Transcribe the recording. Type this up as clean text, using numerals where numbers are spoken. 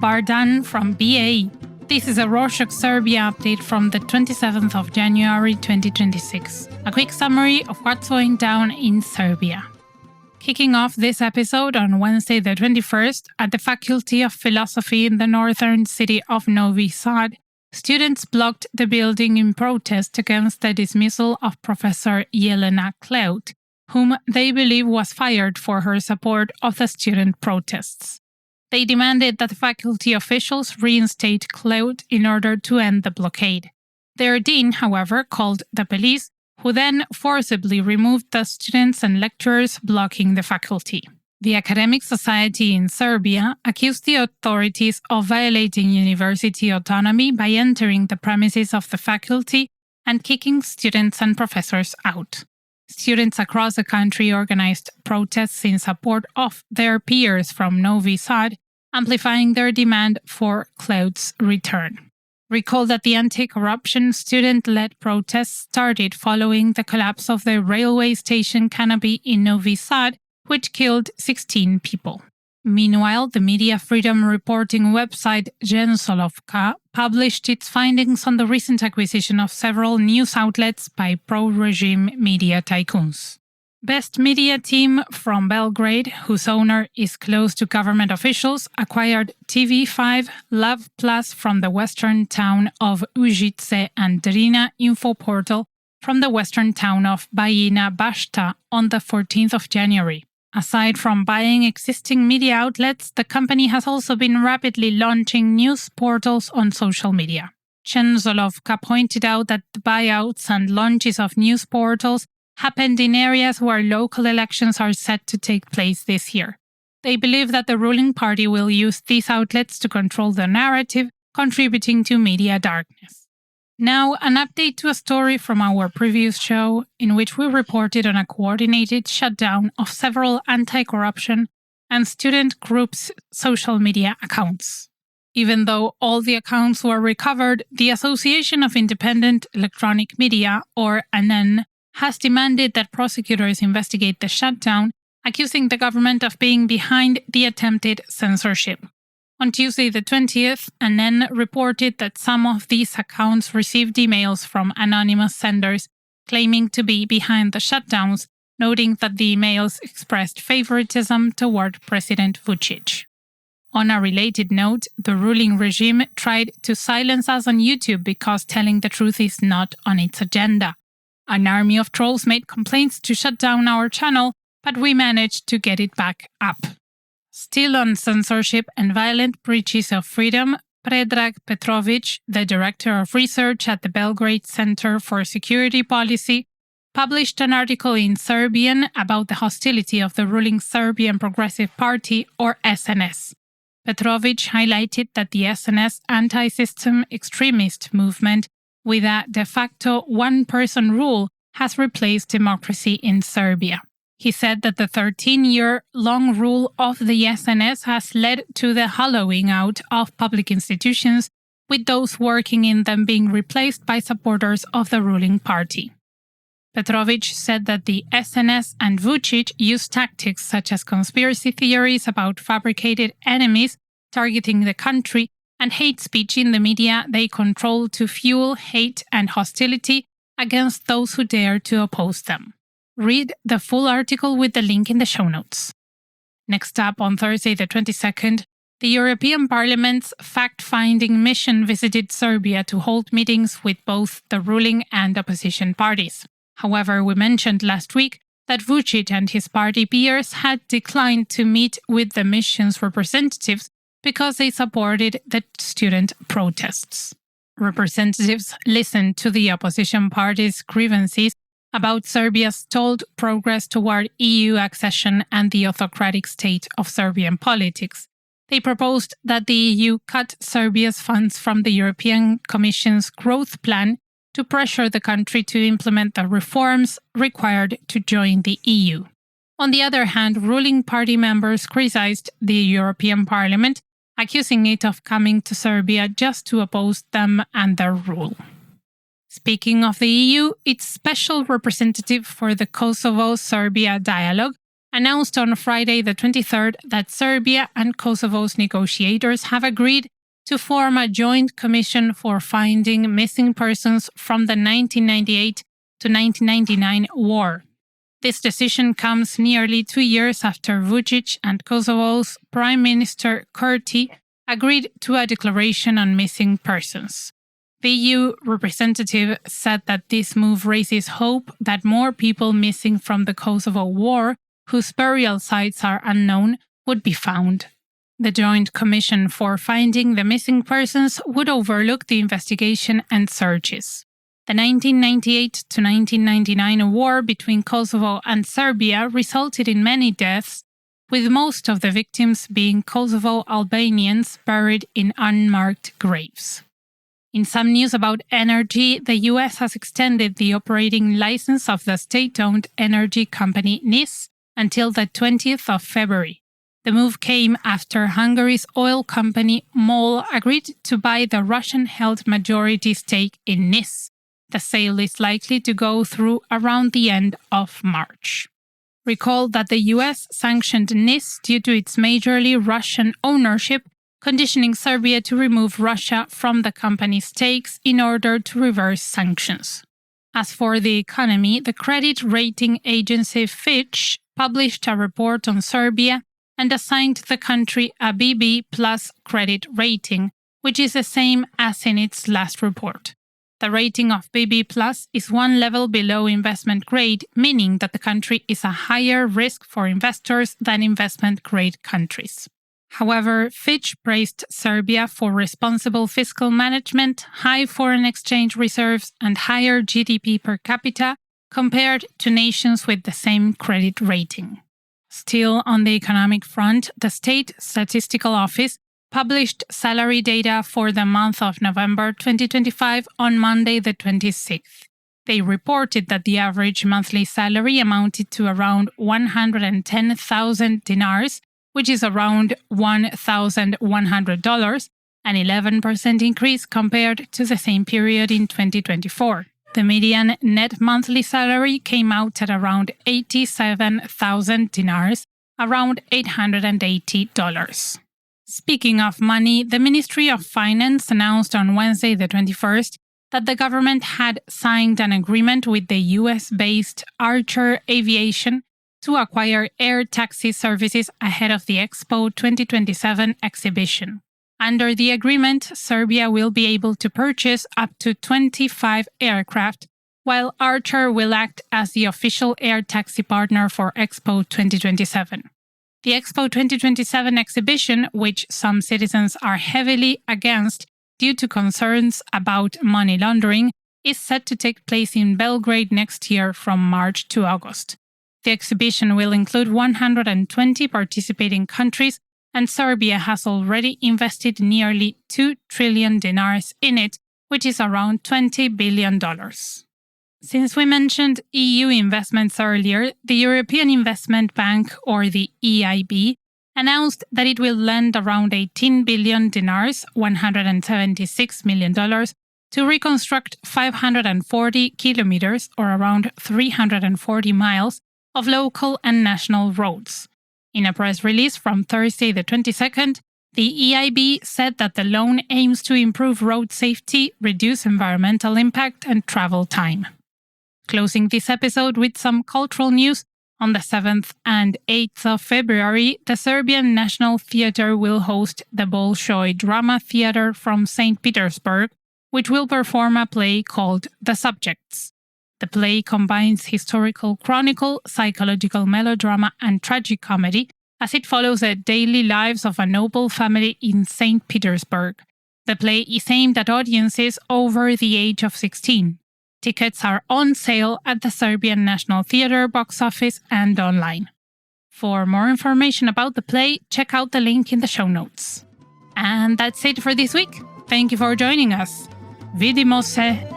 Bardan from BA. This is a Kosovo-Serbia update from the 27th of January 2026. A quick summary of what's going down in Serbia. Kicking off this episode on Wednesday the 21st, at the Faculty of Philosophy in the northern city of Novi Sad, students blocked the building in protest against the dismissal of Professor Jelena Kleut, whom they believe was fired for her support of the student protests. They demanded that faculty officials reinstate Kleut in order to end the blockade. Their dean, however, called the police, who then forcibly removed the students and lecturers blocking the faculty. The academic society in Serbia accused the authorities of violating university autonomy by entering the premises of the faculty and kicking students and professors out. Students across the country organized protests in support of their peers from Novi Sad, amplifying their demand for Kleut's return. Recall that the anti-corruption student-led protests started following the collapse of the railway station canopy in Novi Sad, which killed 16 people. Meanwhile, the media freedom reporting website Gensolovka published its findings on the recent acquisition of several news outlets by pro-regime media tycoons. Best Media Team from Belgrade, whose owner is close to government officials, acquired TV5, Love Plus from the western town of Užice and Drina Info Portal from the western town of Bajina Bašta on the 14th of January. Aside from buying existing media outlets, the company has also been rapidly launching news portals on social media. Chenzolovka pointed out that the buyouts and launches of news portals happened in areas where local elections are set to take place this year. They believe that the ruling party will use these outlets to control the narrative, contributing to media darkness. Now, an update to a story from our previous show, in which we reported on a coordinated shutdown of several anti-corruption and student groups' social media accounts. Even though all the accounts were recovered, the Association of Independent Electronic Media, or ANEN, has demanded that prosecutors investigate the shutdown, accusing the government of being behind the attempted censorship. On Tuesday the 20th, ANEN reported that some of these accounts received emails from anonymous senders claiming to be behind the shutdowns, noting that the emails expressed favoritism toward President Vučić. On a related note, the ruling regime tried to silence us on YouTube because telling the truth is not on its agenda. An army of trolls made complaints to shut down our channel, but we managed to get it back up. Still on censorship and violent breaches of freedom, Predrag Petrović, the director of research at the Belgrade Center for Security Policy, published an article in Serbian about the hostility of the ruling Serbian Progressive Party, or SNS. Petrović highlighted that the SNS anti-system extremist movement, with a de facto one-person rule, has replaced democracy in Serbia. He said that the 13-year-long rule of the SNS has led to the hollowing out of public institutions, with those working in them being replaced by supporters of the ruling party. Petrović said that the SNS and Vučić use tactics such as conspiracy theories about fabricated enemies targeting the country and hate speech in the media they control to fuel hate and hostility against those who dare to oppose them. Read the full article with the link in the show notes. Next up, on Thursday the 22nd, the European Parliament's fact-finding mission visited Serbia to hold meetings with both the ruling and opposition parties. However, we mentioned last week that Vučić and his party peers had declined to meet with the mission's representatives because they supported the student protests. Representatives listened to the opposition party's grievances about Serbia's stalled progress toward EU accession and the autocratic state of Serbian politics. They proposed that the EU cut Serbia's funds from the European Commission's growth plan to pressure the country to implement the reforms required to join the EU. On the other hand, ruling party members criticized the European Parliament, accusing it of coming to Serbia just to oppose them and their rule. Speaking of the EU, its special representative for the Kosovo-Serbia dialogue announced on Friday the 23rd that Serbia and Kosovo's negotiators have agreed to form a joint commission for finding missing persons from the 1998 to 1999 war. This decision comes nearly 2 years after Vučić and Kosovo's Prime Minister Kurti agreed to a declaration on missing persons. The EU representative said that this move raises hope that more people missing from the Kosovo War, whose burial sites are unknown, would be found. The Joint Commission for Finding the Missing Persons would overlook the investigation and searches. The 1998 to 1999 war between Kosovo and Serbia resulted in many deaths, with most of the victims being Kosovo Albanians buried in unmarked graves. In some news about energy, the US has extended the operating license of the state-owned energy company NIS until the 20th of February. The move came after Hungary's oil company MOL agreed to buy the Russian-held majority stake in NIS. The sale is likely to go through around the end of March. Recall that the US sanctioned NIS due to its majorly Russian ownership, conditioning Serbia to remove Russia from the company's stakes in order to reverse sanctions. As for the economy, the credit rating agency Fitch published a report on Serbia and assigned the country a BB+ credit rating, which is the same as in its last report. The rating of BB+ is one level below investment grade, meaning that the country is a higher risk for investors than investment-grade countries. However, Fitch praised Serbia for responsible fiscal management, high foreign exchange reserves, and higher GDP per capita compared to nations with the same credit rating. Still on the economic front, the State Statistical Office published salary data for the month of November 2025 on Monday the 26th. They reported that the average monthly salary amounted to around 110,000 dinars, which is around $1,100, an 11% increase compared to the same period in 2024. The median net monthly salary came out at around 87,000 dinars, around $880. Speaking of money, the Ministry of Finance announced on Wednesday the 21st that the government had signed an agreement with the US-based Archer Aviation to acquire air taxi services ahead of the Expo 2027 exhibition. Under the agreement, Serbia will be able to purchase up to 25 aircraft, while Archer will act as the official air taxi partner for Expo 2027. The Expo 2027 exhibition, which some citizens are heavily against due to concerns about money laundering, is set to take place in Belgrade next year from March to August. The exhibition will include 120 participating countries, and Serbia has already invested nearly 2 trillion dinars in it, which is around $20 billion. Since we mentioned EU investments earlier, the European Investment Bank, or the EIB, announced that it will lend around 18 billion dinars, $176 million, to reconstruct 540 kilometers, or around 340 miles, of local and national roads. In a press release from Thursday the 22nd, the EIB said that the loan aims to improve road safety, reduce environmental impact, and travel time. Closing this episode with some cultural news, on the 7th and 8th of February, the Serbian National Theatre will host the Bolshoi Drama Theatre from St. Petersburg, which will perform a play called The Subjects. The play combines historical chronicle, psychological melodrama, and tragicomedy as it follows the daily lives of a noble family in St. Petersburg. The play is aimed at audiences over the age of 16. Tickets are on sale at the Serbian National Theatre box office and online. For more information about the play, check out the link in the show notes. And that's it for this week. Thank you for joining us. Vidimo se!